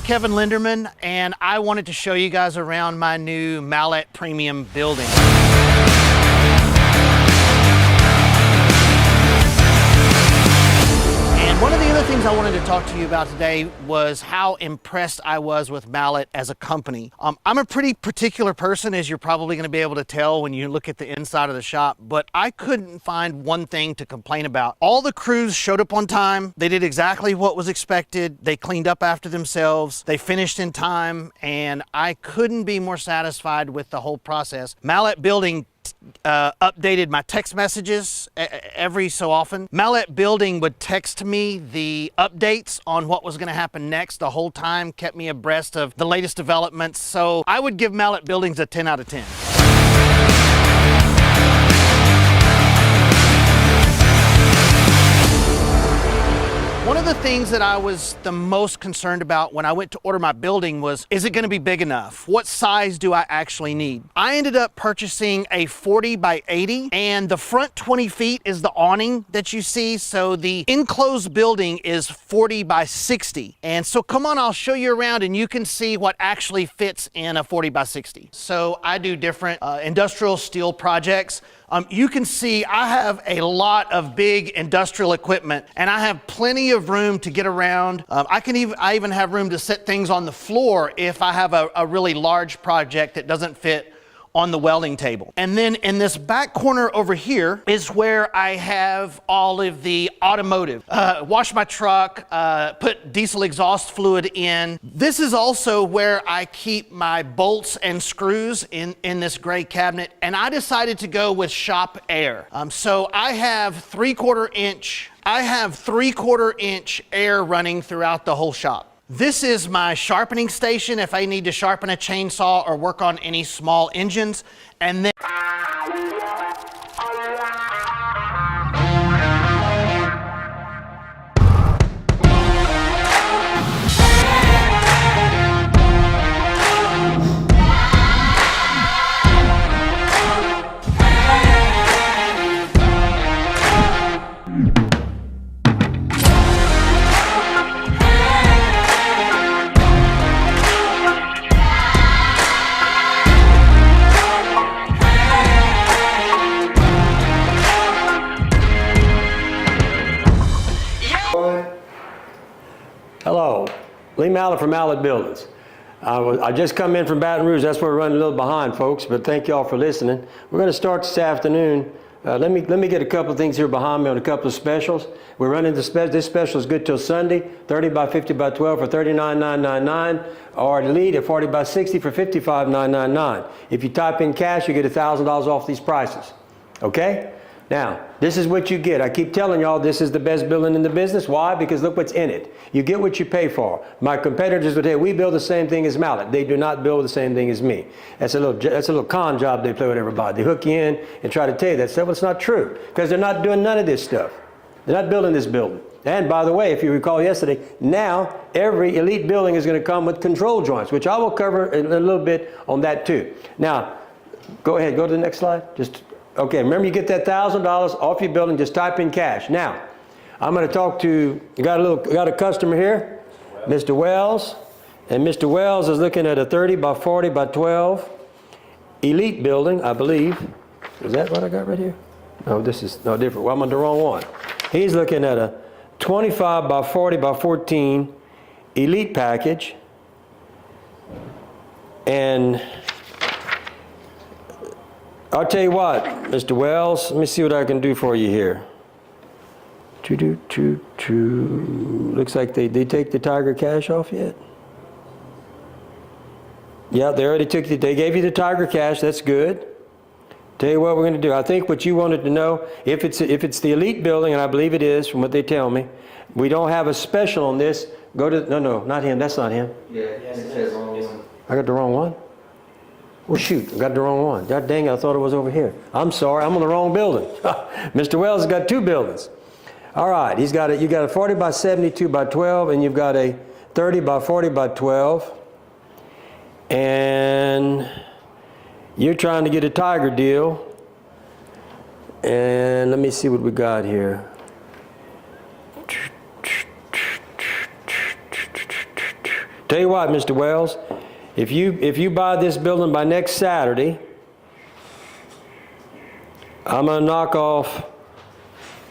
Kevin Linderman, and I wanted to show you guys around my new Mallett Premium building. And one of the other things I wanted to talk to you about today was how impressed I was with Mallett as a company. I'm a pretty particular person, as you're probably going to be able to tell when you look at the inside of the shop, but I couldn't find one thing to complain about. All the crews showed up on time. They did exactly what was expected. They cleaned up after themselves. They finished in time, and I couldn't be more satisfied with the whole process. Mallett Building updated my text messages every so often. Mallett Building would text me the updates on what was going to happen next the whole time, kept me abreast of the latest developments. So I would give Mallett Buildings a 10 out of 10. One of the things that I was the most concerned about when I went to order my building was, is it going to be big enough? What size do I actually need? I ended up purchasing a 40 by 80, and the front 20 feet is the awning that you see. So the enclosed building is 40 by 60. And so come on, I'll show you around and you can see what actually fits in a 40 by 60. So I do different industrial steel projects. You can see I have a lot of big industrial equipment, and I have plenty of room to get around. I even have room to set things on the floor if I have a really large project that doesn't fit on the welding table. And then in this back corner over here is where I have all of the automotive. Wash my truck, put diesel exhaust fluid in. This is also where I keep my bolts and screws in this gray cabinet, and I decided to go with shop air. So I have 3/4 inch air running throughout the whole shop. This is my sharpening station if I need to sharpen a chainsaw or work on any small engines. And then Hello, Lee Mallett from Mallett Buildings. I just come in from Baton Rouge. That's why we're running a little behind, folks, but thank y'all for listening. We're going to start this afternoon. Let me get a couple of things here behind me on a couple of specials. We're running this special is good till Sunday, 30 by 50 by 12 for $39,999, or Elite at 40 by 60 for $55,999. If you type in cash, you get $1,000 off these prices. Okay? Now, this is what you get. I keep telling y'all this is the best building in the business. Why? Because look what's in it. You get what you pay for. My competitors would say, we build the same thing as Mallett. They do not build the same thing as me. That's a little con job they play with everybody. They hook you in and try to tell you that stuff. Well, it's not true, because they're not doing none of this stuff. They're not building this building. And by the way, if you recall yesterday, now every Elite building is going to come with control joints, which I will cover a little bit on that too. Now, go ahead, go to the next slide. Okay, remember you get that $1,000 off your building, just type in cash. Now, I'm going to talk to, got a customer here, Mr. Wells, and Mr. Wells is looking at a 30 by 40 by 12 Elite building, I believe. Is that what I got right here? No, this is no different. Well, I'm on the wrong one. He's looking at a 25 by 40 by 14 Elite package, and I'll tell you what, Mr. Wells, let me see what I can do for you here. Looks like they take the Tiger Cash off yet? Yeah, they already took they gave you the Tiger Cash, that's good. Tell you what we're going to do. I think what you wanted to know, if it's the Elite building, and I believe it is from what they tell me, we don't have a special on this. Go to, no, not him, that's not him. Yeah, it says wrong one. I got the wrong one? Well, shoot, I got the wrong one. God dang it, I thought it was over here. I'm sorry, I'm on the wrong building. Mr. Wells has got two buildings. All right, you got a 40 by 72 by 12, and you've got a 30 by 40 by 12. And you're trying to get a Tiger deal. And let me see what we got here. Tell you what, Mr. Wells, if you buy this building by next Saturday, I'm gonna knock off,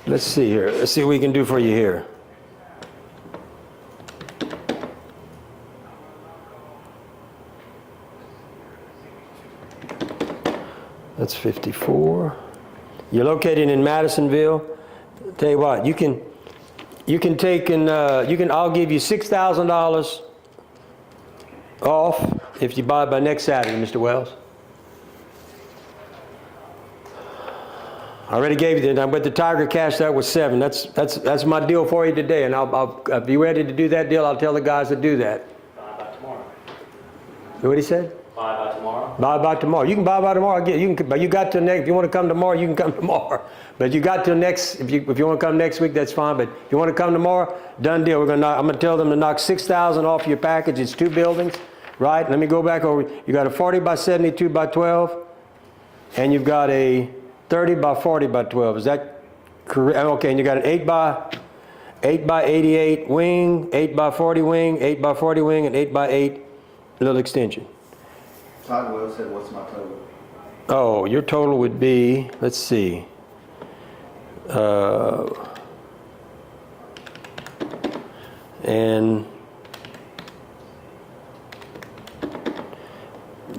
let's see here, let's see what we can do for you here. That's 54. You're located in Madisonville. Tell you what, you can take and I'll give you $6,000 off if you buy it by next Saturday, Mr. Wells. I already gave you that, but the Tiger cashed that was 7. That's my deal for you today, and I'll be ready to do that deal. I'll tell the guys to do that. Buy by tomorrow. What he said? Buy by tomorrow. Buy by tomorrow. You can buy by tomorrow. But you got till next. If you want to come tomorrow, you can come tomorrow. But you got till next. If you want to come next week, that's fine. But if you want to come tomorrow, done deal. I'm gonna tell them to knock $6,000 off your package. It's 2 buildings, right? Let me go back over. You got a 40 by 72 by 12, and you've got a 30 by 40 by 12. Is that correct? Okay. And you got an 8 by 88 wing, 8 by 40 wing, 8 by 40 wing, and 8 by 8 little extension. Todd Wells said, what's my total? Oh, your total would be, let's see. And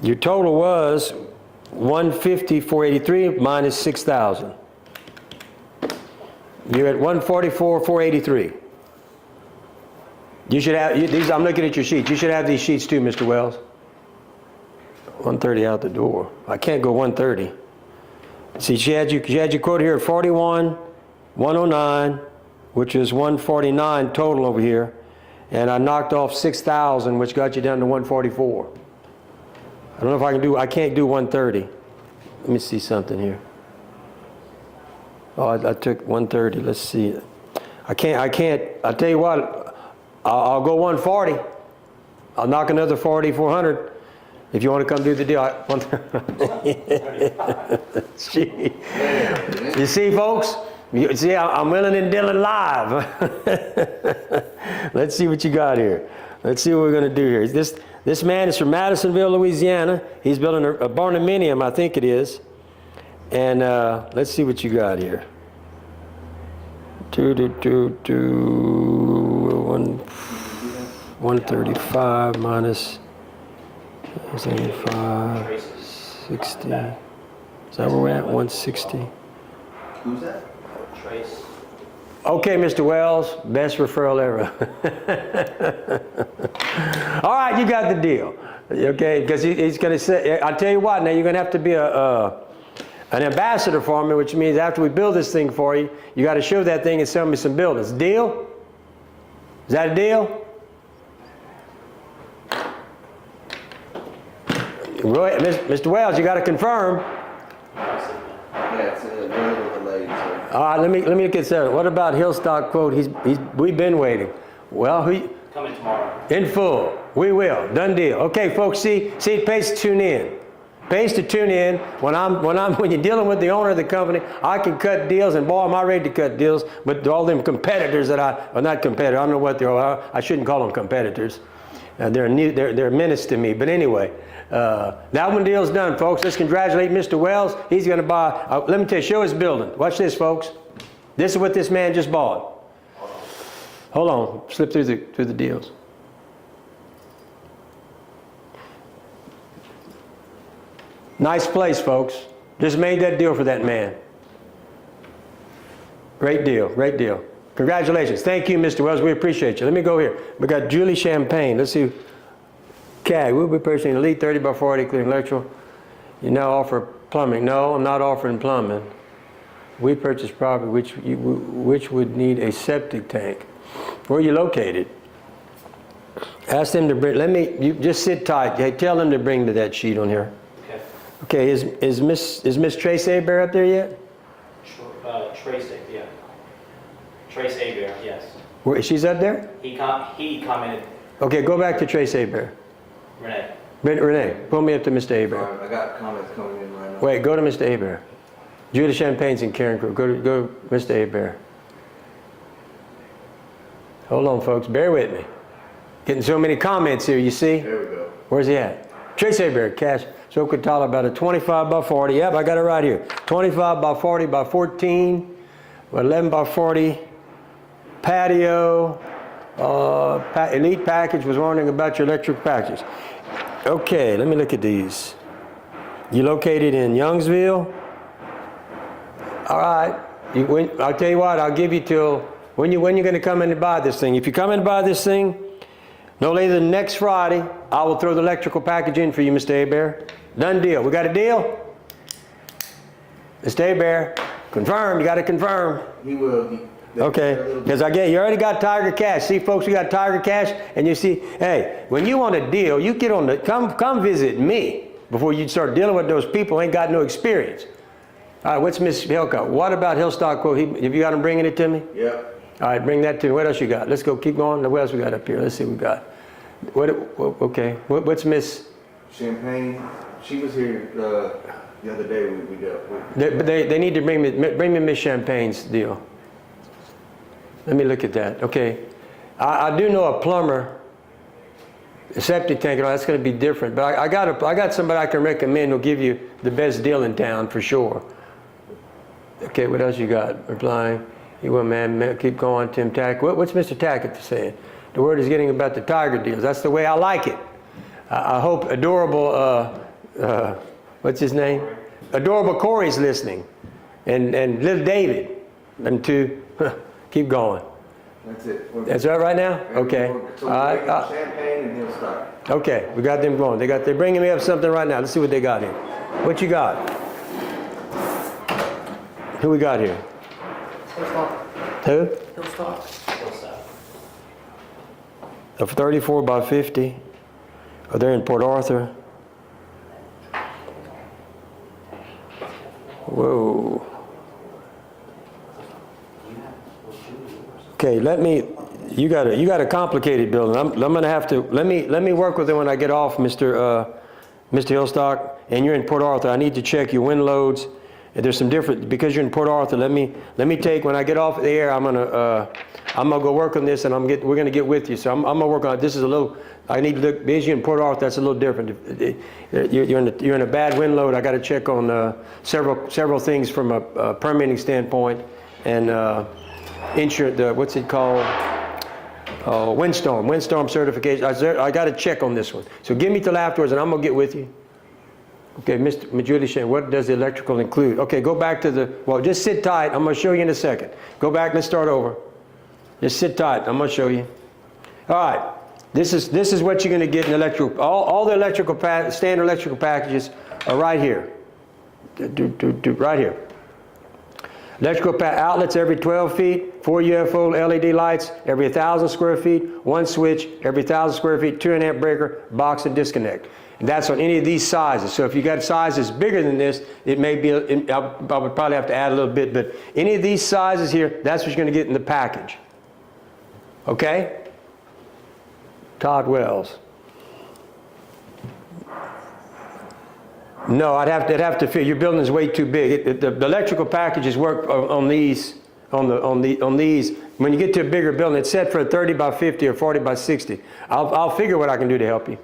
your total was 150,483 minus 6,000. You're at 144,483. You should have these. I'm looking at your sheets. You should have these sheets too, Mr. Wells. 130 out the door. I can't go 130. See, she had you quote here at 41,109, which is 149 total over here, and I knocked off 6,000, which got you down to 144. I don't know if I can do. I can't do 130. Let me see something here. Oh, I took 130. Let's see. I can't. I'll tell you what. I'll go 140. I'll knock another 4,400. If you want to come do the deal. You see, folks? You see, I'm willing and dealing live. Let's see what you got here. Let's see what we're going to do here. This man is from Madisonville, Louisiana. He's building a barnuminium, I think it is. And let's see what you got here. 135 minus 75, 60. Is that where we're at? 160. Who's that? Trace. Okay, Mr. Wells, best referral ever. All right, you got the deal. Okay, because he's going to say, I'll tell you what, now you're going to have to be an ambassador for me, which means after we build this thing for you, you got to show that thing and sell me some buildings. Deal? Is that a deal? Roy, Mr. Wells, you got to confirm. Yeah, it's a little delayed, so. All right, let me get that. What about Hillstock quote? We've been waiting. Well, Coming tomorrow. in full. We will. Done deal. Okay, folks. See, it pays to tune in. Pays to tune in. When you're dealing with the owner of the company, I can cut deals, and boy, am I ready to cut deals. But all them competitors that not competitors. I don't know what they are. I shouldn't call them competitors. They're a menace to me. But anyway. That one deal's done, folks. Let's congratulate Mr. Wells. He's going to buy, let me tell you, show his building. Watch this, folks. This is what this man just bought. Hold on, slip through the deals. Nice place, folks. Just made that deal for that man. Great deal, great deal. Congratulations. Thank you, Mr. Wells. We appreciate you. Let me go here. We got Julie Champagne. Let's see. CAG, we'll be purchasing Elite 30 by 40, including electrical. You now offer plumbing. No, I'm not offering plumbing. We purchase property which would need a septic tank. Where are you located? Ask them to bring, you just sit tight. Hey, tell them to bring to that sheet on here. Okay. Okay, is Miss Trace Aber up there yet? Trace, yeah. Trace Aber, yes. She's up there? He commented. Okay, go back to Trace Aber. Renee, pull me up to Mr. Aber. I got comments coming in right now. Wait, go to Mr. Aber. Judah Champagne's in Karen Crew. Go to Mr. Aber. Hold on, folks. Bear with me. Getting so many comments here, you see? There we go. Where's he at? Trace Abear, cash. Socatala, about a 25 by 40. Yep, I got it right here. 25 by 40 by 14, 11 by 40. Patio. Elite package was wondering about your electric packages. Okay, let me look at these. You located in Youngsville? All right. I'll tell you what, I'll give you till, when you going to come in and buy this thing? If you come in and buy this thing, no later than next Friday, I will throw the electrical package in for you, Mr. Abear. Done deal. We got a deal? Mr. Abear, confirm. You got to confirm. He will. Okay, because you already got Tiger Cash. See, folks, we got Tiger Cash, and you see, hey, when you want a deal, you get on the, come visit me before you start dealing with those people who ain't got no experience. All right, what's Miss Helka? What about Hillstock quote? Have you got him bringing it to me? Yep. All right, bring that to me. What else you got? Let's go, keep going. What else we got up here? Let's see what we got. Okay, what's Miss? Champagne. She was here the other day we dealt with. But they need to bring me Miss Champagne's deal. Let me look at that. Okay, I do know a plumber, a septic tank. That's going to be different. But I got somebody I can recommend who'll give you the best deal in town for sure. Okay, what else you got? Replying. You will, man. Keep going, Tim Tack. What's Mr. Tackett saying? The word is getting about the Tiger deals. That's the way I like it. I hope adorable. What's his name? Adorable Corey's listening, and little David. Them two. Keep going. That's it. That's right now? Okay. So we're Champagne and Hillstock. Okay, we got them going. They're bringing me up something right now. Let's see what they got here. What you got? Who we got here? Who? Of 34 by 50. Oh, they're in Port Arthur. Whoa. Okay, you got a complicated building. I'm gonna have to, let me work with it when I get off, Mr. Hillstock, and you're in Port Arthur. I need to check your wind loads. There's some different, because you're in Port Arthur, let me take, when I get off the air, I'm gonna go work on this, and we're gonna get with you. So I'm gonna work on it. This is a little, I need to look, because you're in Port Arthur, that's a little different. You're in a bad wind load. I gotta check on several things from a permitting standpoint, and insurance, what's it called? Windstorm certification. I got to check on this one. So give me till afterwards, and I'm gonna get with you. Okay, Mr. Majuli Shane, what does the electrical include? Okay, go back to just sit tight. I'm gonna show you in a second. Go back, let's start over. Just sit tight, I'm gonna show you. All right, this is what you're gonna get in electrical. All the electrical standard electrical packages are right here. Right here. Electrical outlets every 12 feet, 4 UFO LED lights every 1,000 square feet, 1 switch every 1,000 square feet, 2 amp breaker, box and disconnect. And that's on any of these sizes. So if you got sizes bigger than this, it may be, I would probably have to add a little bit, but any of these sizes here, that's what you're going to get in the package. Okay? Todd Wells. No, it'd have to fit. Your building is way too big. The electrical packages work on these. On these. When you get to a bigger building, it's set for a 30 by 50 or 40 by 60. I'll figure what I can do to help you.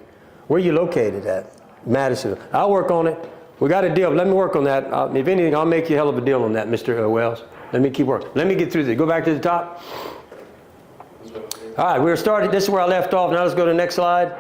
Where are you located at? Madison. I'll work on it. We got a deal. Let me work on that. If anything, I'll make you a hell of a deal on that, Mr. Wells. Let me keep working. Let me get through this. Go back to the top. All right, we're starting. This is where I left off. Now let's go to the next slide.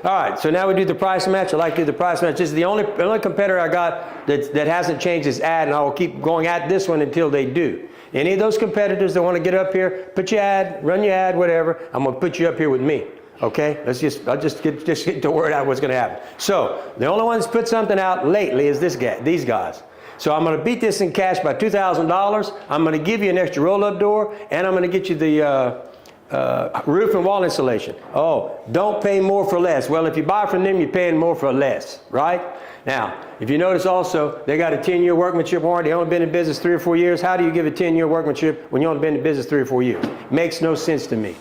All right, so now we do the price match. I like to do the price match. This is the only competitor I got that hasn't changed its ad, and I will keep going at this one until they do. Any of those competitors that want to get up here, put your ad, run your ad, whatever. I'm gonna put you up here with me. Okay, I'll just get the word out what's gonna happen. So the only one that's put something out lately is these guys. So I'm gonna beat this in cash by $2,000. I'm gonna give you an extra roll-up door, and I'm gonna get you the roof and wall insulation. Oh, don't pay more for less. Well, if you buy from them, you're paying more for less, right? Now, if you notice also, they got a 10-year workmanship warranty. They only been in business 3 or 4 years. How do you give a 10-year workmanship when you only been in business 3 or 4 years? Makes no sense to me.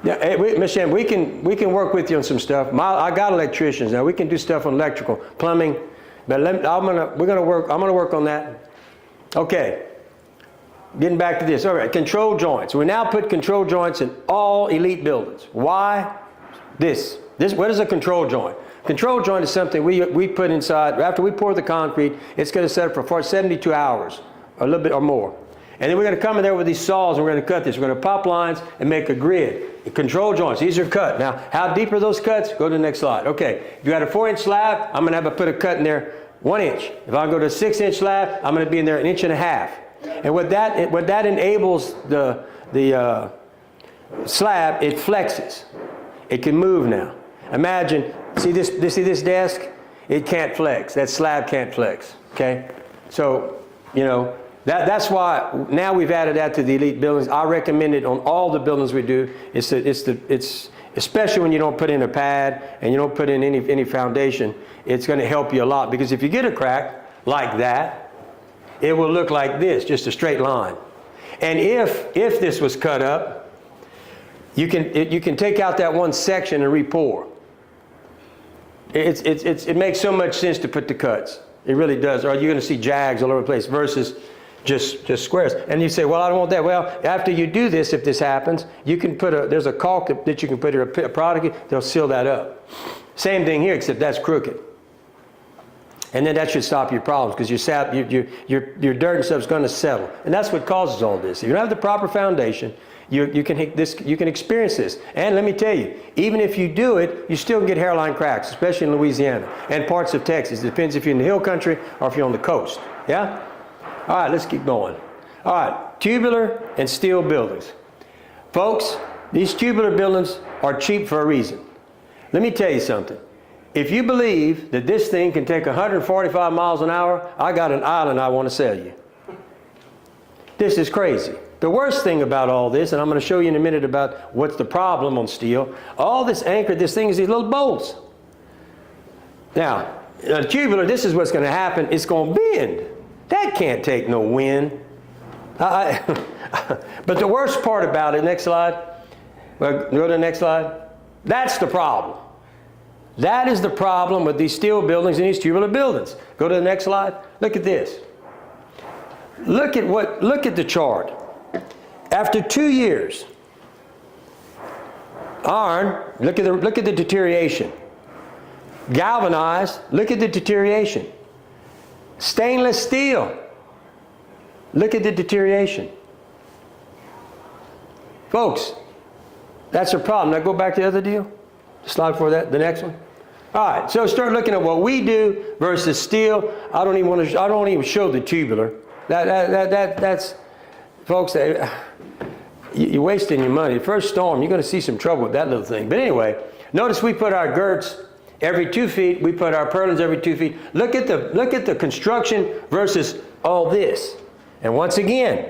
Yeah, hey, Ms. Shem, we can work with you on some stuff. I got electricians now. We can do stuff on electrical, plumbing. But I'm gonna work on that. Okay. getting back to this. All right, control joints. We now put control joints in all elite buildings. Why? This. What is a control joint? Control joint is something we put inside. After we pour the concrete, it's going to set up for 72 hours, or a little bit or more. And then we're going to come in there with these saws and we're going to cut this. We're going to pop lines and make a grid. The control joints, these are cut. Now, how deep are those cuts? Go to the next slide. Okay, if you got a 4-inch slab, I'm going to have to put a cut in there 1 inch. If I go to a 6-inch slab, I'm going to be in there 1.5 inches. And what that enables the slab, it flexes. It can move now. Imagine, see this desk? It can't flex. That slab can't flex. Okay? So, you know, that's why now we've added that to the elite buildings. I recommend it on all the buildings we do. It's especially when you don't put in a pad and you don't put in any foundation. It's going to help you a lot, because if you get a crack like that, it will look like this, just a straight line. And if this was cut up, you can take out that one section and re-pour. It makes so much sense to put the cuts. It really does. Or you're going to see jags all over the place versus just squares. And you say, well, I don't want that. Well, after you do this, if this happens, you can there's a caulk that you can put in a product, they'll seal that up. Same thing here, except that's crooked. And then that should stop your problems, because your dirt and stuff is going to settle. And that's what causes all this. If you don't have the proper foundation, you can experience this. And let me tell you, even if you do it, you still can get hairline cracks, especially in Louisiana and parts of Texas. It depends if you're in the hill country or if you're on the coast. Yeah? All right, let's keep going. All right, tubular and steel buildings. Folks, these tubular buildings are cheap for a reason. Let me tell you something. If you believe that this thing can take 145 miles an hour, I got an island I want to sell you. This is crazy. The worst thing about all this, and I'm going to show you in a minute about what's the problem on steel, all this anchor, this thing is these little bolts. Now, a tubular, this is what's going to happen. It's going to bend. That can't take no wind. But the worst part about it, next slide. Well, go to the next slide. That's the problem. That is the problem with these steel buildings and these tubular buildings. Go to the next slide. Look at this. Look at the chart. After 2 years, iron, look at the deterioration. Galvanized, look at the deterioration. Stainless steel, look at the deterioration. Folks, that's a problem. Now go back to the other deal. Slide for that, the next one. All right, so start looking at what we do versus steel. I don't even show the tubular. That's, folks, you're wasting your money. The first storm, you're going to see some trouble with that little thing. But anyway, notice we put our girts every 2 feet. We put our purlins every 2 feet. Look at the construction versus all this. And once again,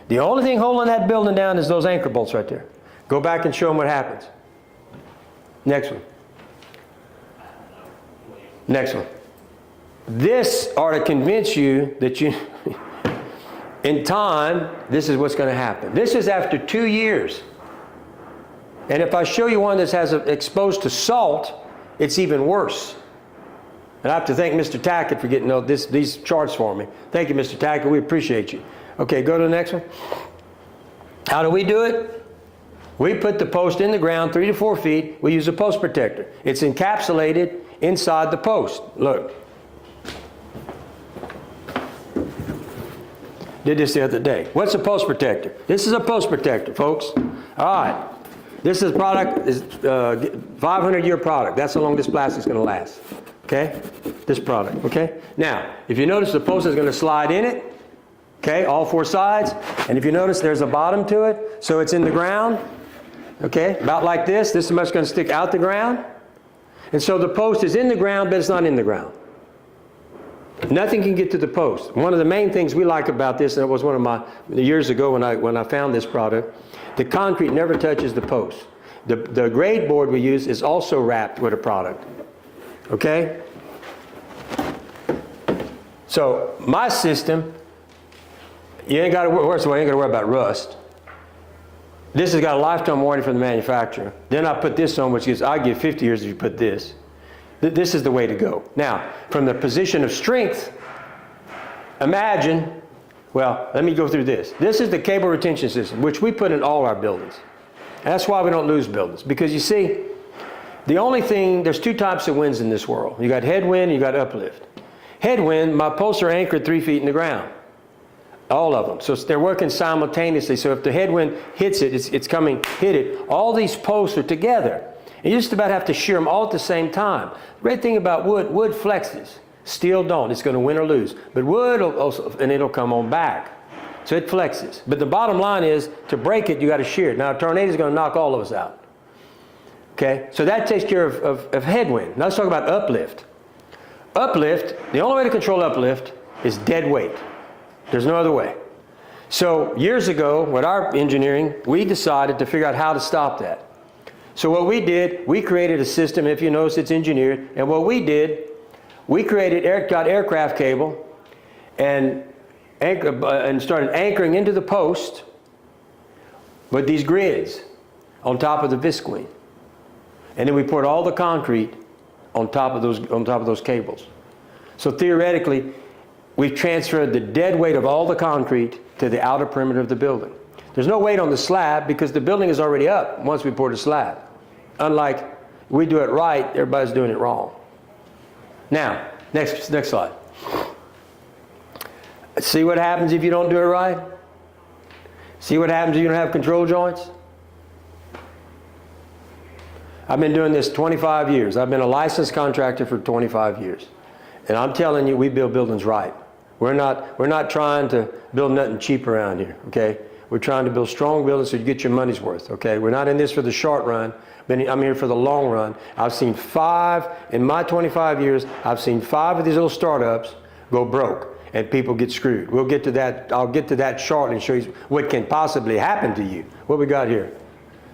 the only thing holding that building down is those anchor bolts right there. Go back and show them what happens. Next one. Next one. This ought to convince you that in time, this is what's going to happen. This is after 2 years. And if I show you one that has exposed to salt, it's even worse. And I have to thank Mr. Tackett for getting these charts for me. Thank you, Mr. Tackett. We appreciate you. Okay, go to the next one. How do we do it? We put the post in the ground 3 to 4 feet. We use a post protector. It's encapsulated inside the post. Look. Did this the other day. What's a post protector? This is a post protector, folks. All right. This is a product, is 500-year product. That's how long this plastic's going to last. Okay? This product. Okay? Now, if you notice, the post is going to slide in it. Okay? All 4 sides. And if you notice, there's a bottom to it. So it's in the ground. Okay? About like this. This is much going to stick out the ground. And so the post is in the ground, but it's not in the ground. Nothing can get to the post. One of the main things we like about this, and it was one of my years ago when I found this product, the concrete never touches the post. The grade board we use is also wrapped with a product. Okay? So my system, you ain't got to worry about rust. This has got a lifetime warranty from the manufacturer. Then I put this on, which is I give 50 years if you put this. This is the way to go. Now, from the position of strength, imagine Well, let me go through this. This is the cable retention system, which we put in all our buildings. And that's why we don't lose buildings. Because you see, the only thing, there's two types of winds in this world. You got headwind and you got uplift. Headwind, my posts are anchored 3 feet in the ground. All of them. So they're working simultaneously. So if the headwind hits it, it's coming, hit it. All these posts are together. And you just about have to shear them all at the same time. The great thing about wood flexes. Steel don't. It's going to win or lose. But wood will also, and it'll come on back. So it flexes. But the bottom line is, to break it, you got to shear it. Now a tornado is going to knock all of us out. Okay? So that takes care of headwind. Now let's talk about uplift. Uplift, the only way to control uplift is dead weight. There's no other way. So years ago, with our engineering, we decided to figure out how to stop that. So what we did, we created a system. If you notice, it's engineered. And what we did, we got aircraft cable and started anchoring into the post with these grids on top of the visqueen. And then we poured all the concrete on top of those cables. So theoretically, we've transferred the dead weight of all the concrete to the outer perimeter of the building. There's no weight on the slab because the building is already up once we pour the slab. Unlike we do it right, everybody's doing it wrong. Now, next slide. See what happens if you don't do it right? See what happens if you don't have control joints? I've been doing this 25 years. I've been a licensed contractor for 25 years. And I'm telling you, we build buildings right. We're not trying to build nothing cheap around here, okay? We're trying to build strong buildings so you get your money's worth, okay? We're not in this for the short run, but I'm here for the long run. I've seen in my 25 years, I've seen 5 of these little startups go broke and people get screwed. We'll get to that. I'll get to that shortly and show you what can possibly happen to you. What we got here?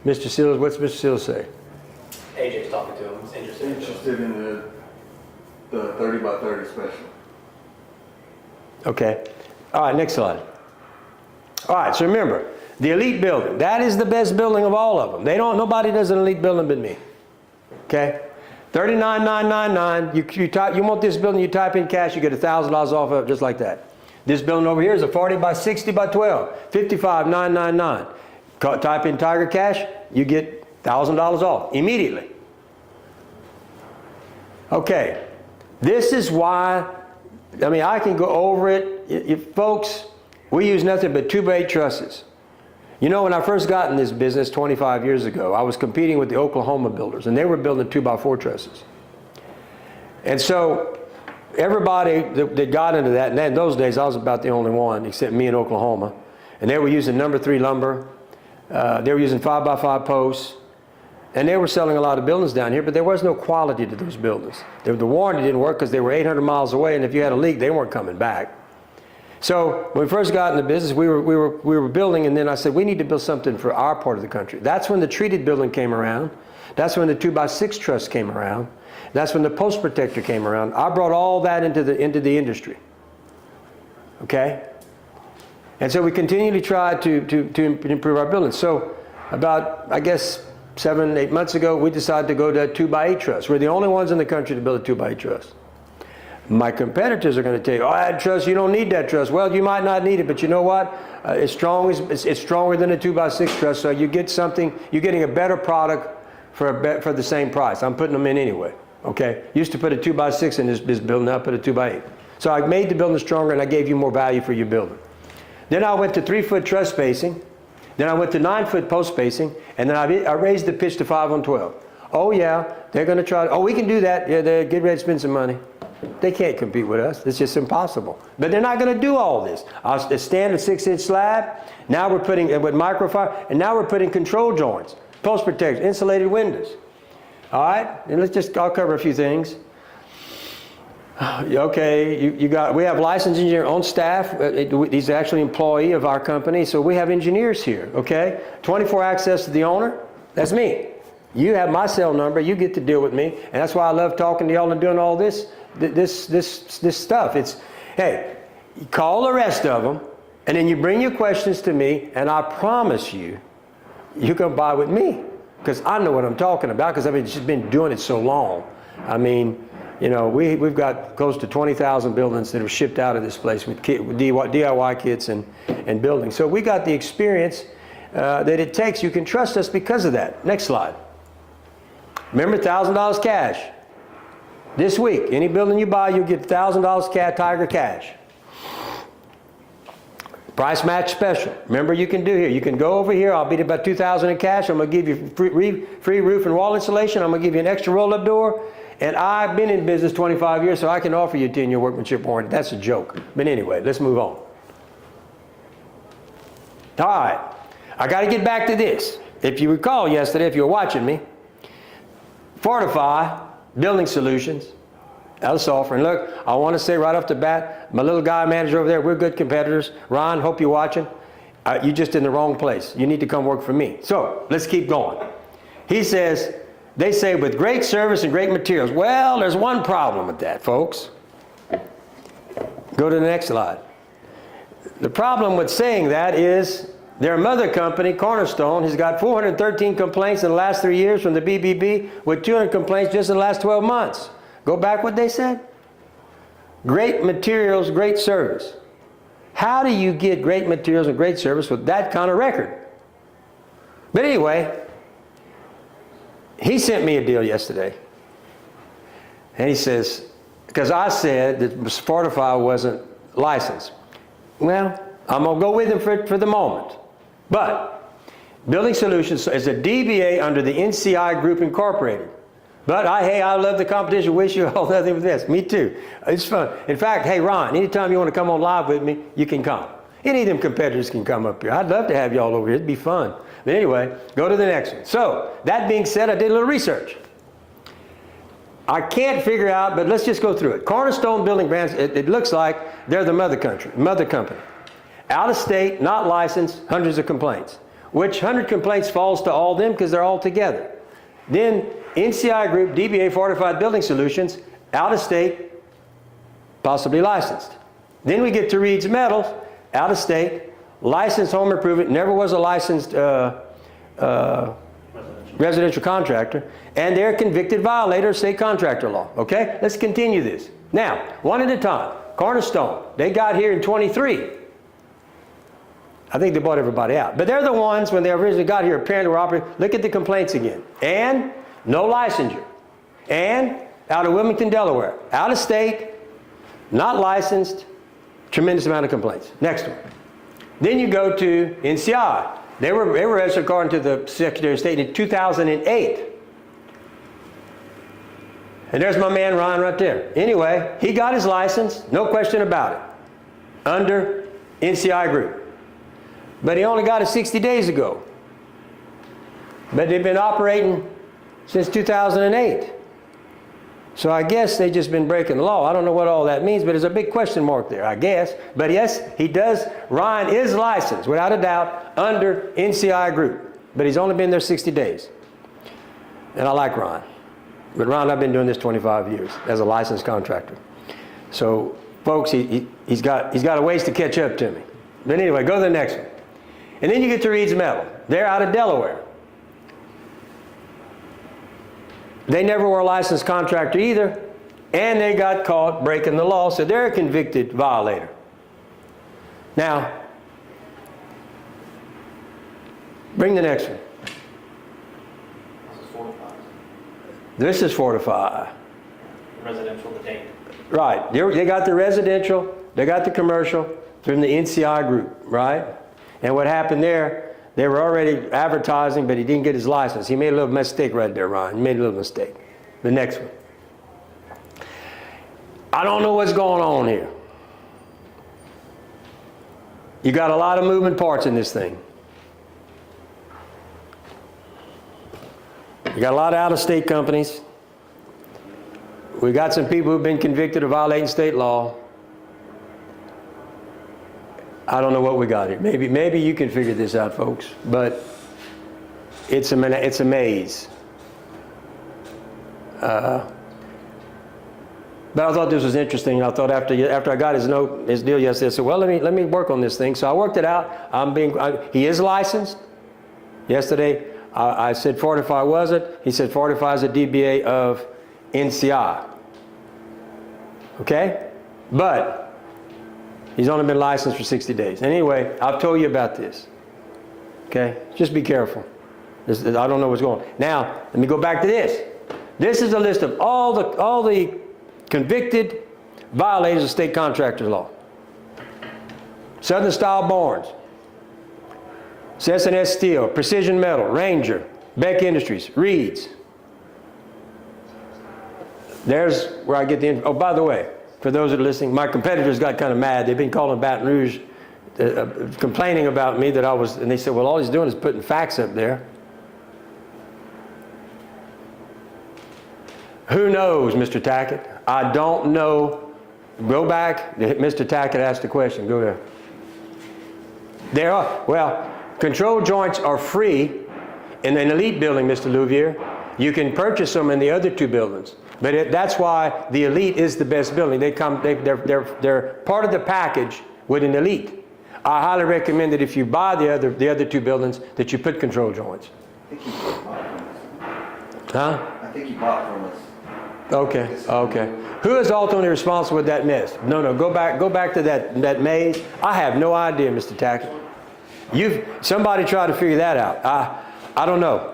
Mr. Seals, what's Mr. Seals say? AJ's talking to him. He's Interested in the 30 by 30 special. Okay. All right, next slide. All right, so remember, the elite building, that is the best building of all of them. Nobody does an elite building but me. Okay? 39,999. You want this building, you type in cash, you get $1,000 off of it just like that. This building over here is a 40 by 60 by 12, 55,999. Type in Tiger Cash, you get $1,000 off immediately. Okay, this is why, I can go over it. Folks, we use nothing but 2x8 trusses. You know, when I first got in this business 25 years ago, I was competing with the Oklahoma builders, and they were building 2x4 trusses. And so everybody that got into that, and in those days I was about the only one, except me in Oklahoma, and they were using number 3 lumber. They were using 5x5 posts. And they were selling a lot of buildings down here, but there was no quality to those buildings. The warranty didn't work because they were 800 miles away, and if you had a leak, they weren't coming back. So when we first got into business, we were building, and then I said, we need to build something for our part of the country. That's when the treated building came around. That's when the 2x6 truss came around. That's when the post protector came around. I brought all that into the industry. Okay? And so we continually try to improve our buildings. So about, I guess, 7-8 months ago, we decided to go to a 2x8 truss. We're the only ones in the country to build a 2x8 truss. My competitors are going to tell you, oh, that truss, you don't need that truss. Well, you might not need it, but you know what? It's stronger than a 2x6 truss, so you get something, you're getting a better product for the same price. I'm putting them in anyway, okay? Used to put a 2x6 in this building, now I put a 2x8. So I made the building stronger and I gave you more value for your building. Then I went to 3-foot truss spacing. Then I went to 9-foot post spacing, and then I raised the pitch to 5 on 12. Oh yeah, they're going to try. Oh, we can do that. Yeah, they're getting ready to spend some money. They can't compete with us. It's just impossible. But they're not going to do all this. A standard 6-inch slab. Now we're putting with microfiber, and now we're putting control joints, post protectors, insulated windows. All right, and I'll cover a few things. Okay, we have licensed engineer on staff. He's actually an employee of our company, so we have engineers here, okay? 24 access to the owner, that's me. You have my cell number, you get to deal with me, and that's why I love talking to y'all and doing all this stuff. It's, hey, you call the rest of them, and then you bring your questions to me, and I promise you, you can buy with me, because I know what I'm talking about, because I've just been doing it so long. You know, we've got close to 20,000 buildings that have shipped out of this place with DIY kits and buildings. So we got the experience that it takes. You can trust us because of that. Next slide. Remember, $1,000 cash. This week, any building you buy, you'll get $1,000 Tiger cash. Price match special. Remember, you can do here. You can go over here. I'll beat about $2,000 in cash. I'm going to give you free roof and wall insulation. I'm going to give you an extra roll-up door. And I've been in business 25 years, so I can offer you a 10-year workmanship warranty. That's a joke. But anyway, let's move on. All right. I got to get back to this. If you recall yesterday, if you were watching me, Fortify Building Solutions out of Sulphur. And look, I want to say right off the bat, my little guy manager over there, we're good competitors. Ron, hope you're watching. You're just in the wrong place. You need to come work for me. So let's keep going. He says, they say with great service and great materials. Well, there's one problem with that, folks. Go to the next slide. The problem with saying that is their mother company, Cornerstone, has got 413 complaints in the last 3 years from the BBB, with 200 complaints just in the last 12 months. Go back what they said. Great materials, great service. How do you get great materials and great service with that kind of record? But anyway, he sent me a deal yesterday. And he says, because I said that Fortify wasn't licensed. Well, I'm going to go with him for the moment. But Building Solutions is a DBA under the NCI Group Incorporated. But hey, I love the competition. Wish you all nothing with this. Me too. It's fun. In fact, hey, Ron, anytime you want to come on live with me, you can come. Any of them competitors can come up here. I'd love to have you all over here. It'd be fun. But anyway, go to the next one. So, that being said, I did a little research. I can't figure out, but let's just go through it. Cornerstone Building Brands, it looks like they're the mother company. Out of state, not licensed, hundreds of complaints. Which 100 complaints falls to all them because they're all together. Then NCI Group, DBA Fortified Building Solutions, out of state, possibly licensed. Then we get to Reed's Metals, out of state, licensed home improvement, never was a licensed residential contractor, and they're a convicted violator of state contractor law. Okay, let's continue this. Now, one at a time. Cornerstone, they got here in 23. I think they bought everybody out. But they're the ones, when they originally got here, apparently were operating. Look at the complaints again. And no licensure. And out of Wilmington, Delaware. Out of state, not licensed, tremendous amount of complaints. Next one. Then you go to NCI. They were registered according to the Secretary of State in 2008. And there's my man Ron right there. Anyway, he got his license, no question about it, under NCI Group. But he only got it 60 days ago. But they've been operating since 2008. So I guess they've just been breaking the law. I don't know what all that means, but there's a big question mark there, I guess. But yes, he does. Ryan is licensed, without a doubt, under NCI Group. But he's only been there 60 days. And I like Ron. But Ron, I've been doing this 25 years as a licensed contractor. So, folks, he's got a ways to catch up to me. But anyway, go to the next one. And then you get to Reed's Metal. They're out of Delaware. They never were a licensed contractor either, and they got caught breaking the law, so they're a convicted violator. Now, bring the next one. This is Fortify. This is Fortify. Residential, the date. Right. They got the residential, they got the commercial from the NCI Group, right? And what happened there, they were already advertising, but he didn't get his license. He made a little mistake right there, Ron. He made a little mistake. The next one. I don't know what's going on here. You got a lot of moving parts in this thing. You got a lot of out-of-state companies. We got some people who've been convicted of violating state law. I don't know what we got here. Maybe you can figure this out, folks. But it's a maze. But I thought this was interesting. I thought after I got his deal yesterday, I said, well, let me work on this thing. So I worked it out. He is licensed. Yesterday, I said Fortify wasn't. He said Fortify is a DBA of NCI. Okay? But he's only been licensed for 60 days. Anyway, I've told you about this. Okay? Just be careful. I don't know what's going on. Now, let me go back to this. This is a list of all the convicted violators of state contractors law. Southern Style Barnes, S&S Steel, Precision Metal, Ranger, Beck Industries, Reeds. There's where I get the info. Oh, by the way, for those that are listening, my competitors got kind of mad. They've been calling Baton Rouge, complaining about me that I was, and they said, well, all he's doing is putting facts up there. Who knows, Mr. Tackett? I don't know. Go back. Mr. Tackett asked the question. Go there. There are, well, control joints are free in an elite building, Mr. Louvier. You can purchase them in the other two buildings. But that's why the elite is the best building. They're part of the package with an elite. I highly recommend that if you buy the other two buildings, that you put control joints. I think he bought from us. Huh? I think he bought from us. Okay, okay. Who is ultimately responsible with that mess? No, go back to that maze. I have no idea, Mr. Tackett. Somebody try to figure that out. I don't know.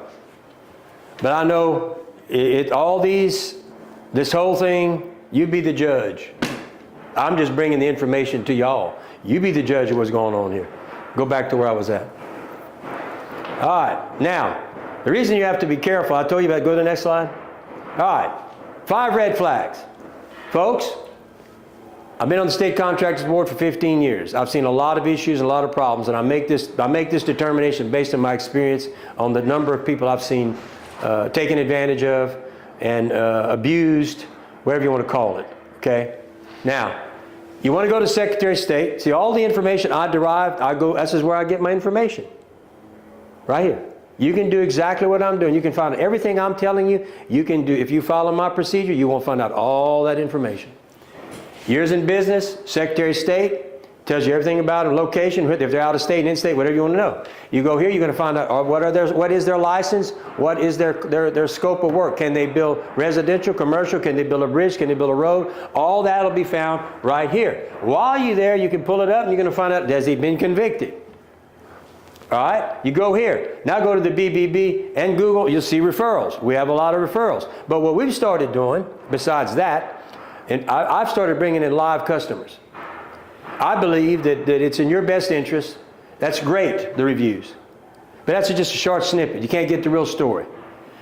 But I know this whole thing, you be the judge. I'm just bringing the information to y'all. You be the judge of what's going on here. Go back to where I was at. All right, now, the reason you have to be careful, I told you about, go to the next slide. All right, 5 red flags. Folks, I've been on the State Contractors Board for 15 years. I've seen a lot of issues and a lot of problems, and I make this determination based on my experience on the number of people I've seen taken advantage of and abused, whatever you want to call it, okay? Now, you want to go to Secretary of State, see all the information I derived, this is where I get my information, right here. You can do exactly what I'm doing. You can find everything I'm telling you, you can do. If you follow my procedure, you won't find out all that information. Years in business, Secretary of State, tells you everything about them, location, if they're out of state, in state, whatever you want to know. You go here, you're going to find out what is their license, what is their scope of work. Can they build residential, commercial, can they build a bridge, can they build a road? All that will be found right here. While you're there, you can pull it up and you're going to find out, has he been convicted? All right, you go here. Now go to the BBB and Google, you'll see referrals. We have a lot of referrals. But what we've started doing, besides that, and I've started bringing in live customers. I believe that it's in your best interest. That's great, the reviews. But that's just a short snippet. You can't get the real story.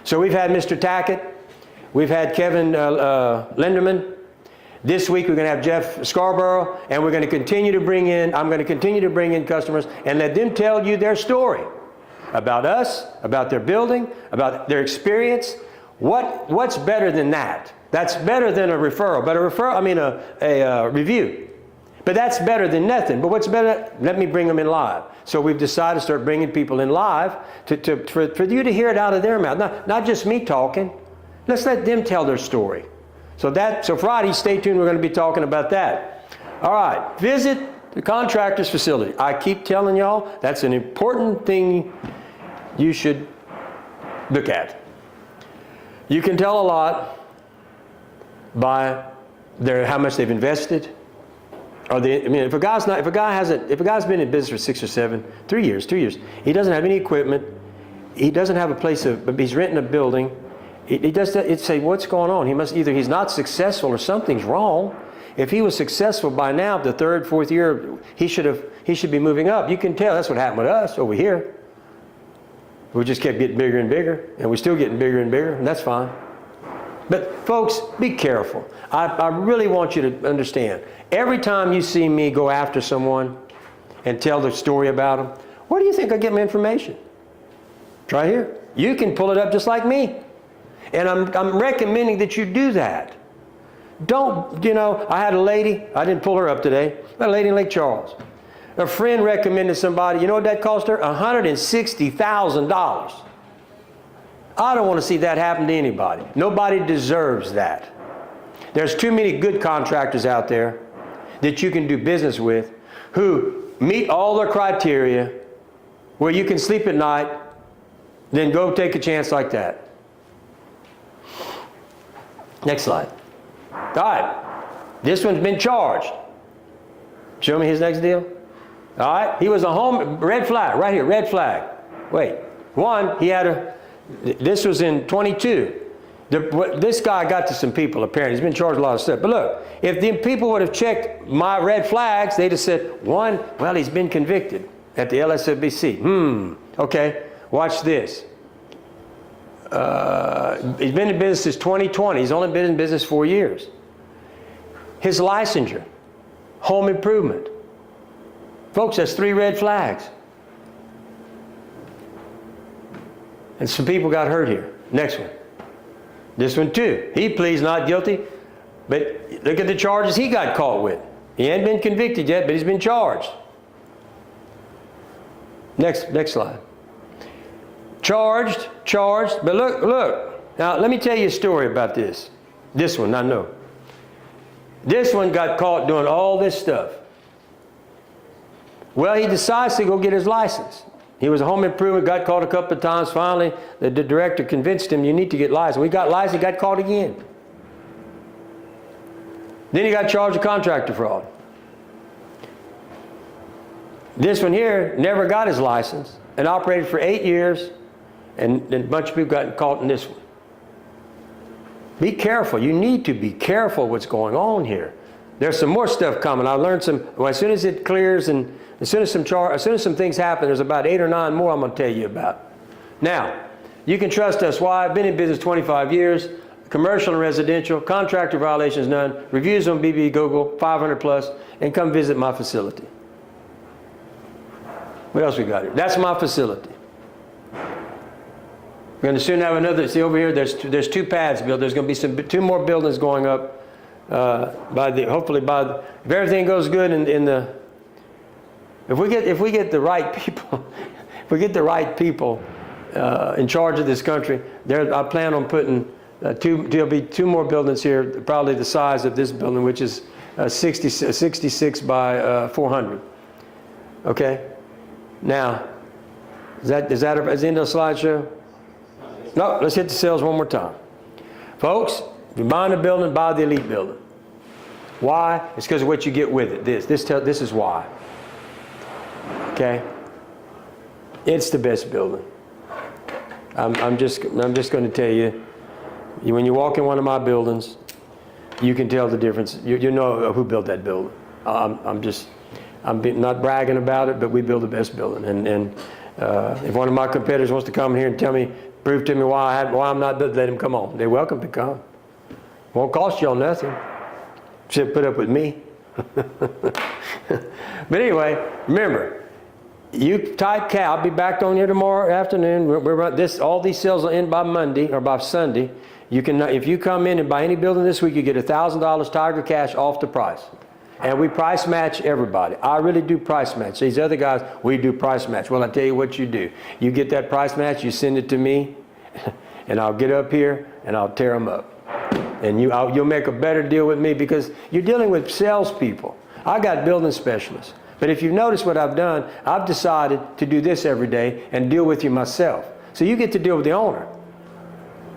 So we've had Mr. Tackett. We've had Kevin Linderman. This week we're going to have Jeff Scarborough. And we're going to continue to bring in, I'm going to continue to bring in customers and let them tell you their story. About us, about their building, about their experience. What's better than that? That's better than a referral. But a review. But that's better than nothing. But what's better? Let me bring them in live. So we've decided to start bringing people in live for you to hear it out of their mouth. Not just me talking. Let's let them tell their story. So Friday, stay tuned. We're going to be talking about that. All right. Visit the contractor's facility. I keep telling y'all that's an important thing you should look at. You can tell a lot by how much they've invested. If a guy's been in business for 6 or 7, 3 years, 2 years, he doesn't have any equipment, he doesn't have a place but he's renting a building. It'd say, what's going on? He's not successful or something's wrong. If he was successful by now, the 3rd, 4th year, he should be moving up. You can tell that's what happened with us over here. We just kept getting bigger and bigger, and we're still getting bigger and bigger, and that's fine. But folks, be careful. I really want you to understand. Every time you see me go after someone and tell the story about them, where do you think I get my information? Right here. You can pull it up just like me. And I'm recommending that you do that. I had a lady, I didn't pull her up today, I had a lady in Lake Charles. A friend recommended somebody, you know what that cost her? $160,000. I don't want to see that happen to anybody. Nobody deserves that. There's too many good contractors out there that you can do business with who meet all their criteria where you can sleep at night, then go take a chance like that. Next slide. All right. This one's been charged. Show me his next deal. All right, he was a home, red flag, right here, red flag. Wait, one, he had a, this was in 22. This guy got to some people apparently. He's been charged a lot of stuff. But look, if the people would have checked my red flags, they'd have said, one, well, he's been convicted at the LSFBC. Okay, watch this. He's been in business since 2020. He's only been in business 4 years. His licensure, home improvement. Folks, that's 3 red flags. And some people got hurt here. Next one. This one too. He pleads not guilty, but look at the charges he got caught with. He ain't been convicted yet, but he's been charged. Next slide. Charged, but look. Now, let me tell you a story about this. This one, I know. This one got caught doing all this stuff. Well, he decides to go get his license. He was a home improvement, got caught a couple of times. Finally, the director convinced him, you need to get licensed. We got licensed, he got caught again. Then he got charged with contractor fraud. This one here never got his license and operated for 8 years, and a bunch of people got caught in this one. Be careful. You need to be careful what's going on here. There's some more stuff coming. I learned some, well, as soon as it clears and as soon as some things happen, there's about 8 or 9 more I'm going to tell you about. Now, you can trust us. Why? I've been in business 25 years, commercial and residential, contractor violations none, reviews on BB Google, 500 plus, and come visit my facility. What else we got here? That's my facility. We're going to soon have another. See over here, there's 2 pads built. There's going to be 2 more buildings going up. Hopefully if everything goes good if we get the right people, if we get the right people in charge of this country, I plan on putting there'll be 2 more buildings here, probably the size of this building, which is 66 by 400. Okay. Now, is the end of the slideshow? No, let's hit the sales one more time. Folks, if you're buying a building, buy the elite building. Why? It's because of what you get with it. This is why. Okay? It's the best building. I'm just going to tell you, when you walk in one of my buildings, you can tell the difference. You know who built that building. I'm not bragging about it, but we build the best building. And if one of my competitors wants to come here and prove to me why I'm not, let him come on. They're welcome to come. Won't cost y'all nothing. Should put up with me. But anyway, remember, you type Cal. I'll be back on here tomorrow afternoon. All these sales will end by Monday or by Sunday. You can, if you come in and buy any building this week, you get $1,000 Tiger Cash off the price. And we price match everybody. I really do price match. These other guys, we do price match. Well, I tell you what you do. You get that price match, you send it to me, and I'll get up here and I'll tear them up. And you'll make a better deal with me because you're dealing with salespeople. I got building specialists. But if you've noticed what I've done, I've decided to do this every day and deal with you myself. So you get to deal with the owner.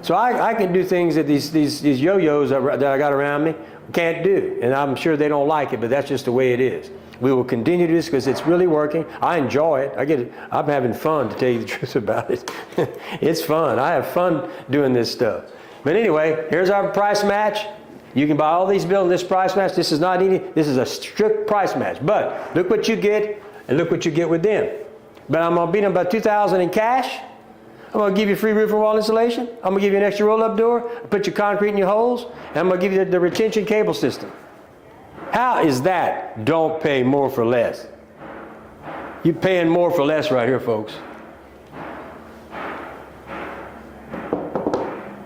So I can do things that these yo-yos that I got around me can't do. And I'm sure they don't like it, but that's just the way it is. We will continue to do this because it's really working. I enjoy it. I'm having fun, to tell you the truth about it. It's fun. I have fun doing this stuff. But anyway, here's our price match. You can buy all these buildings, this price match. This is not easy. This is a strict price match. But look what you get and look what you get with them. But I'm going to beat them by $2,000 in cash. I'm going to give you free roof and wall insulation. I'm going to give you an extra roll-up door, put your concrete in your holes, and I'm going to give you the retention cable system. How is that? Don't pay more for less. You're paying more for less right here, folks.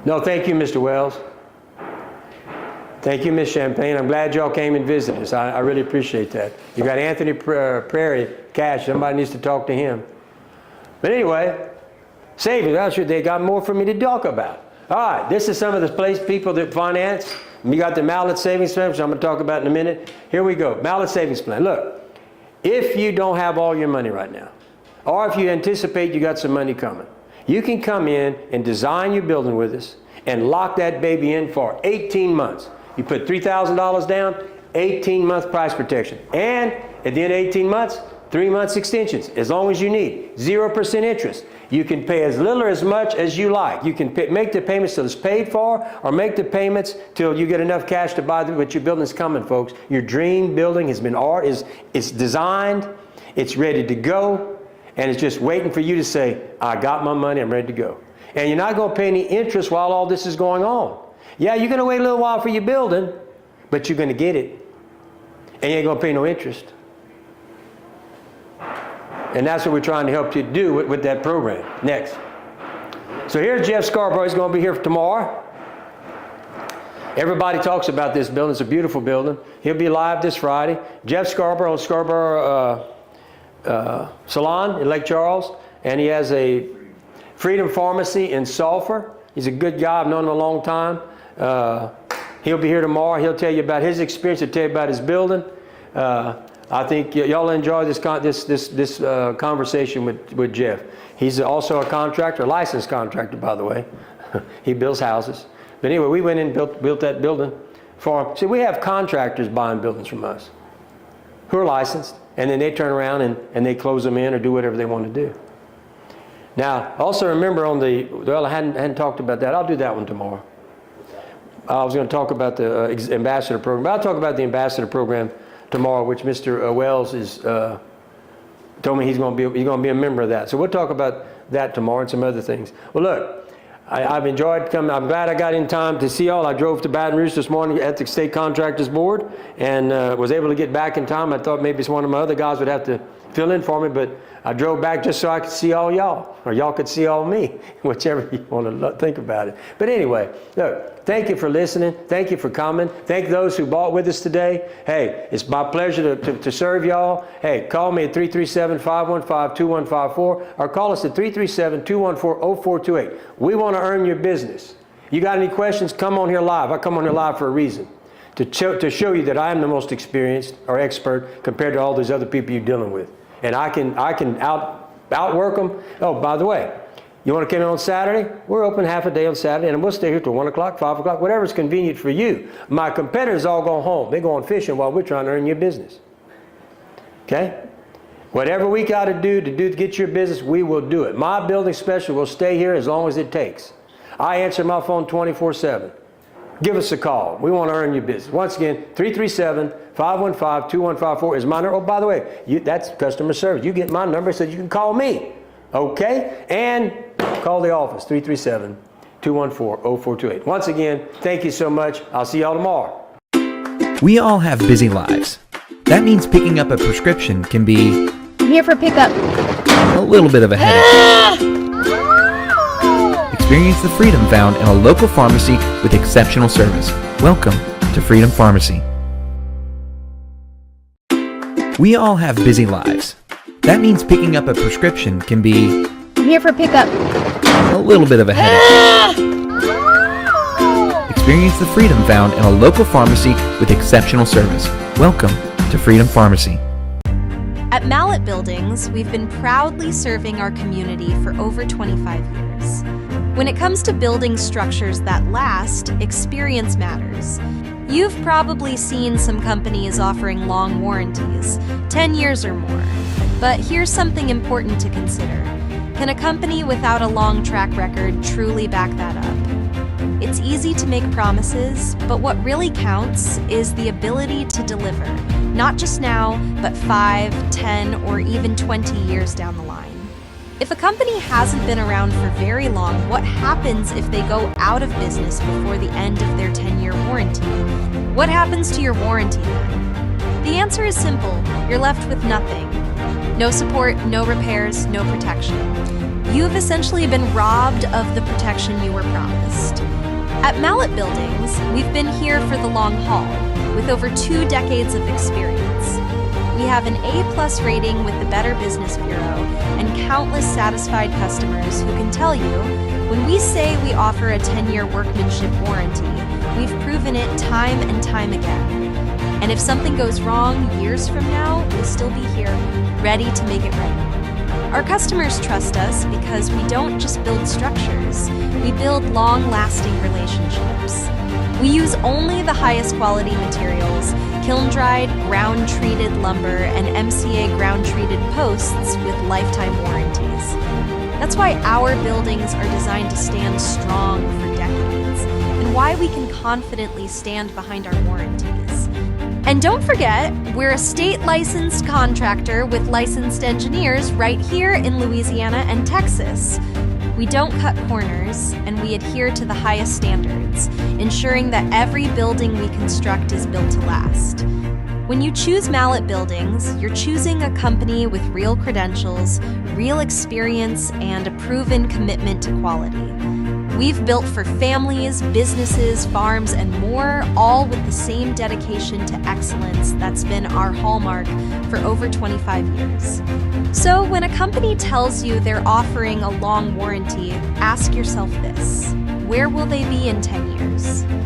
No, thank you, Mr. Wells. Thank you, Ms. Champagne. I'm glad y'all came and visited us. I really appreciate that. You got Anthony Prairie Cash. Somebody needs to talk to him. But anyway, savings. I'm sure they got more for me to talk about. All right, this is some of the people that finance. We got the Mallett Savings Plan, which I'm going to talk about in a minute. Here we go. Mallett Savings Plan. Look, if you don't have all your money right now, or if you anticipate you got some money coming, you can come in and design your building with us and lock that baby in for 18 months. You put $3,000 down, 18-month price protection. And at the end of 18 months, 3 months extensions, as long as you need. 0% interest. You can pay as little or as much as you like. You can make the payments till it's paid for, or make the payments till you get enough cash to buy what your building is coming, folks. Your dream building has been it's designed, it's ready to go, and it's just waiting for you to say, I got my money, I'm ready to go. And you're not going to pay any interest while all this is going on. Yeah, you're going to wait a little while for your building, but you're going to get it. And you ain't going to pay no interest. And that's what we're trying to help you do with that program. Next. So here's Jeff Scarborough. He's going to be here tomorrow. Everybody talks about this building. It's a beautiful building. He'll be live this Friday. Jeff Scarborough, Scarborough Salon in Lake Charles. And he has a Freedom Pharmacy in Sulphur. He's a good guy. I've known him a long time. He'll be here tomorrow. He'll tell you about his experience. He'll tell you about his building. I think y'all enjoy this conversation with Jeff. He's also a contractor, a licensed contractor, by the way. He builds houses. But anyway, we went in and built that building for him. See, we have contractors buying buildings from us who are licensed, and then they turn around and they close them in or do whatever they want to do. Now, also remember on well, I hadn't talked about that. I'll do that one tomorrow. I was going to talk about the ambassador program, but I'll talk about the ambassador program tomorrow, which Mr. Wells is told me he's going to be a member of that. So we'll talk about that tomorrow and some other things. Well, look, I've enjoyed coming. I'm glad I got in time to see y'all. I drove to Baton Rouge this morning at the State Contractors Board and was able to get back in time. I thought maybe one of my other guys would have to fill in for me, but I drove back just so I could see all y'all, or y'all could see all me, whichever you want to think about it. But anyway, look, thank you for listening. Thank you for coming. Thank those who bought with us today. Hey, it's my pleasure to serve y'all. Hey, call me at 337-515-2154 or call us at 337-214-0428. We want to earn your business. You got any questions? Come on here live. I come on here live for a reason. To show you that I am the most experienced or expert compared to all those other people you're dealing with. And I can outwork them. Oh, by the way, you want to come in on Saturday? We're open half a day on Saturday, and we'll stay here till 1 o'clock, 5 o'clock, whatever's convenient for you. My competitors all go home. They go on fishing while we're trying to earn your business. Okay? Whatever we got to do to get your business, we will do it. My building special will stay here as long as it takes. I answer my phone 24/7. Give us a call. We want to earn your business. Once again, 337-515-2154 is my number. Oh, by the way, that's customer service. You get my number so you can call me. Okay? And call the office, 337-214-0428. Once again, thank you so much. I'll see y'all tomorrow. We all have busy lives. That means picking up a prescription can be I'm here for pickup. a little bit of a headache. Experience the freedom found in a local pharmacy with exceptional service. Welcome to Freedom Pharmacy. We all have busy lives. That means picking up a prescription can be I'm here for pickup. a little bit of a headache. Experience the freedom found in a local pharmacy with exceptional service. Welcome to Freedom Pharmacy. At Mallett Buildings, we've been proudly serving our community for over 25 years. When it comes to building structures that last, experience matters. You've probably seen some companies offering long warranties, 10 years or more. But here's something important to consider. Can a company without a long track record truly back that up? It's easy to make promises, but what really counts is the ability to deliver, not just now, but 5, 10, or even 20 years down the line. If a company hasn't been around for very long, what happens if they go out of business before the end of their 10-year warranty? What happens to your warranty then? The answer is simple. You're left with nothing. No support, no repairs, no protection. You've essentially been robbed of the protection you were promised. At Mallett Buildings, we've been here for the long haul, with over 2 decades of experience. We have an A+ rating with the Better Business Bureau and countless satisfied customers who can tell you, when we say we offer a 10-year workmanship warranty, we've proven it time and time again. And if something goes wrong years from now, we'll still be here, ready to make it right. Our customers trust us because we don't just build structures, we build long-lasting relationships. We use only the highest quality materials, kiln-dried, ground-treated lumber, and MCA ground-treated posts with lifetime warranties. That's why our buildings are designed to stand strong for decades, and why we can confidently stand behind our warranties. And don't forget, we're a state-licensed contractor with licensed engineers right here in Louisiana and Texas. We don't cut corners, and we adhere to the highest standards, ensuring that every building we construct is built to last. When you choose Mallett Buildings, you're choosing a company with real credentials, real experience, and a proven commitment to quality. We've built for families, businesses, farms, and more, all with the same dedication to excellence that's been our hallmark for over 25 years. So when a company tells you they're offering a long warranty, ask yourself this: where will they be in 10 years?